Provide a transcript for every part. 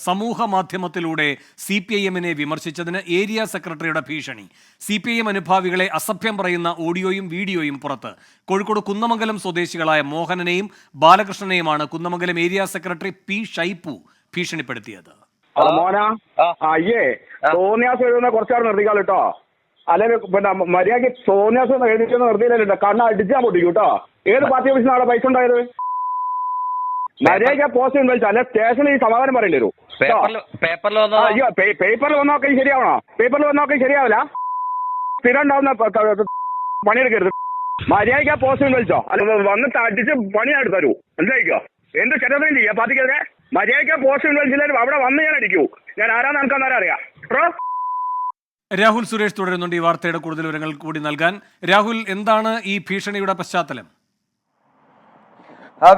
സമൂഹ മാധ്യമത്തിലൂടെ CPIM-നെ വിമർശിച്ചതിന് ഏരിയ സെക്രട്ടറിയുടെ ഭീഷണി. CPIM അനുഭാവികളെ അസഭ്യം പറയുന്ന ഓഡിയോയും വീഡിയോയും പുറത്ത്. കോഴിക്കോട് കുന്നമംഗലം സ്വദേശികളായ മോഹനനെയും ബാലകൃഷ്ണനെയുമാണ് കുന്നമംഗലം ഏരിയ സെക്രട്ടറി P. ഷൈപ്പു ഭീഷണിപ്പെടുത്തിയത്. അയ്യേ സോനിയാസ് എഴുതുന്ന കുറച്ചാൾ നിർത്തിക്കാൾ കേട്ടോ, അല്ലെങ്കിൽ പിന്നെ മര്യാദക്ക് സോനിയാസ് എഴുതിച്ചെന്ന് നിർത്തിയില്ലല്ലോ, കണ്ണ് അടിച്ചാൽ പൊട്ടിക്കും കേട്ടോ. ഏത് പാർട്ടി ഓഫീസിൽ നാളെ പൈസ ഉണ്ടായത്? മര്യാദ പോസ്റ്റ് വിളിച്ച അല്ലെ സ്റ്റേഷനിൽ ഈ സമാധാനം പറയേണ്ടി വരും. അയ്യോ പേപ്പറിൽ വന്നോക്കെ ശരിയാവണോ? പേപ്പറിൽ വന്നോക്കെ ശരിയാവില്ല. സ്ഥിരം ഉണ്ടാവുന്ന പണിയെടുക്കരുത്. മര്യാദ പോസ്റ്റ് വിളിച്ചോ, അല്ല വന്നിട്ട് അടിച്ച് പണിയായിട്ട് തരൂ. മനസ്സിലായിക്കോ? എന്ത് ചെറുതും ചെയ്യാ പാർട്ടിക്കെതിരെ? മര്യാദ പോസ്റ്റ് വിളിച്ചില്ലാലും അവിടെ വന്ന് ഞാൻ അടിക്കൂ. ഞാൻ ആരാന്ന് എനിക്കെന്നാലും അറിയാം. രാഹുൽ സുരേഷ് തുടരുന്നുണ്ട് ഈ വാർത്തയുടെ കൂടുതൽ വിവരങ്ങൾ കൂടി നൽകാൻ. രാഹുൽ, എന്താണ് ഈ ഭീഷണിയുടെ പശ്ചാത്തലം?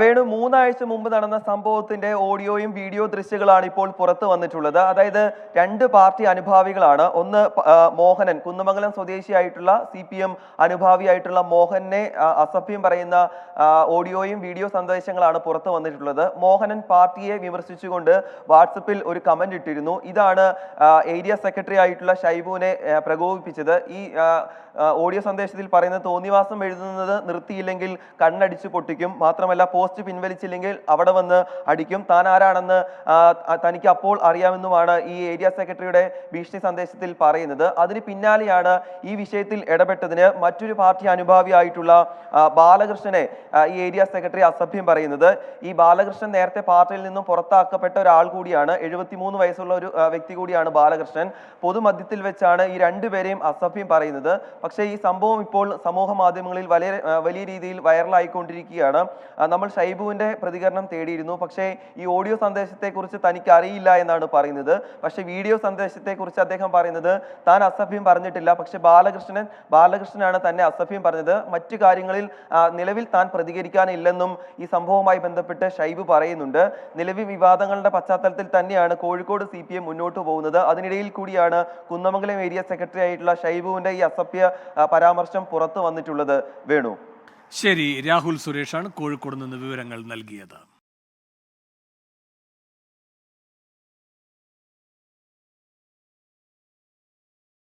വേണു, 3 ആഴ്ച മുമ്പ് നടന്ന സംഭവത്തിന്റെ ഓഡിയോയും വീഡിയോ ദൃശ്യങ്ങളാണ് ഇപ്പോൾ പുറത്തു വന്നിട്ടുള്ളത്. അതായത് 2 പാർട്ടി അനുഭാവികളാണ്. ഒന്ന് മോഹനൻ, കുന്നമംഗലം സ്വദേശിയായിട്ടുള്ള CPM അനുഭാവിയായിട്ടുള്ള മോഹനെ അസഭ്യം പറയുന്ന ഓഡിയോയും വീഡിയോ സന്ദേശങ്ങളാണ് പുറത്തു വന്നിട്ടുള്ളത്. മോഹനൻ പാർട്ടിയെ വിമർശിച്ചുകൊണ്ട് വാട്സപ്പിൽ ഒരു കമന്റ് ഇട്ടിരുന്നു. ഇതാണ് ഏരിയ സെക്രട്ടറി ആയിട്ടുള്ള ഷൈബുവിനെ പ്രകോപിപ്പിച്ചത്. ഈ ഓഡിയോ സന്ദേശത്തിൽ പറയുന്നത്, തോന്നിവാസം എഴുതുന്നത് നിർത്തിയില്ലെങ്കിൽ കണ്ണടിച്ചു പൊട്ടിക്കും, മാത്രമല്ല പോസ്റ്റ് പിൻവലിച്ചില്ലെങ്കിൽ അവിടെ വന്ന് അടിക്കും, താൻ ആരാണെന്ന് തനിക്ക് അപ്പോൾ അറിയാമെന്നുമാണ് ഈ ഏരിയ സെക്രട്ടറിയുടെ ഭീഷണി സന്ദേശത്തിൽ പറയുന്നത്. അതിന് പിന്നാലെയാണ് ഈ വിഷയത്തിൽ ഇടപെട്ടതിന് മറ്റൊരു പാർട്ടി അനുഭാവിയായിട്ടുള്ള ബാലകൃഷ്ണനെ ഈ ഏരിയ സെക്രട്ടറി അസഭ്യം പറയുന്നത്. ഈ ബാലകൃഷ്ണൻ നേരത്തെ പാർട്ടിയിൽ നിന്നും പുറത്താക്കപ്പെട്ട ഒരാൾ കൂടിയാണ്. 73 വയസ്സുള്ള ഒരു വ്യക്തി കൂടിയാണ് ബാലകൃഷ്ണൻ. പൊതുമധ്യത്തിൽ വെച്ചാണ് ഈ 2 പേരെയും അസഭ്യം പറയുന്നത്. പക്ഷേ ഈ സംഭവം ഇപ്പോൾ സമൂഹ മാധ്യമങ്ങളിൽ വലിയ രീതിയിൽ വൈറലായിക്കൊണ്ടിരിക്കുകയാണ്. നമ്മൾ ഷൈബുവിന്റെ പ്രതികരണം തേടിയിരുന്നു. പക്ഷേ ഈ ഓഡിയോ സന്ദേശത്തെക്കുറിച്ച് തനിക്ക് അറിയില്ല എന്നാണ് പറയുന്നത്. പക്ഷേ വീഡിയോ സന്ദേശത്തെക്കുറിച്ച് അദ്ദേഹം പറയുന്നത് താൻ അസഭ്യം പറഞ്ഞിട്ടില്ല, പക്ഷെ ബാലകൃഷ്ണനാണ് തന്നെ അസഭ്യം പറഞ്ഞത്. മറ്റു കാര്യങ്ങളിൽ നിലവിൽ താൻ പ്രതികരിക്കാനില്ലെന്നും ഈ സംഭവവുമായി ബന്ധപ്പെട്ട് ഷൈബു പറയുന്നുണ്ട്. നിലവിൽ വിവാദങ്ങളുടെ പശ്ചാത്തലത്തിൽ തന്നെയാണ് കോഴിക്കോട് CPM മുന്നോട്ട് പോകുന്നത്. അതിനിടയിൽ കൂടിയാണ് കുന്നമംഗലം ഏരിയ സെക്രട്ടറി ആയിട്ടുള്ള ഷൈബുവിന്റെ ഈ അസഭ്യ പരാമർശം പുറത്തു വന്നിട്ടുള്ളത്. വേണു, ശരി, രാഹുൽ സുരേഷാണ് കോഴിക്കോട് നിന്ന് വിവരങ്ങൾ നൽകിയത്.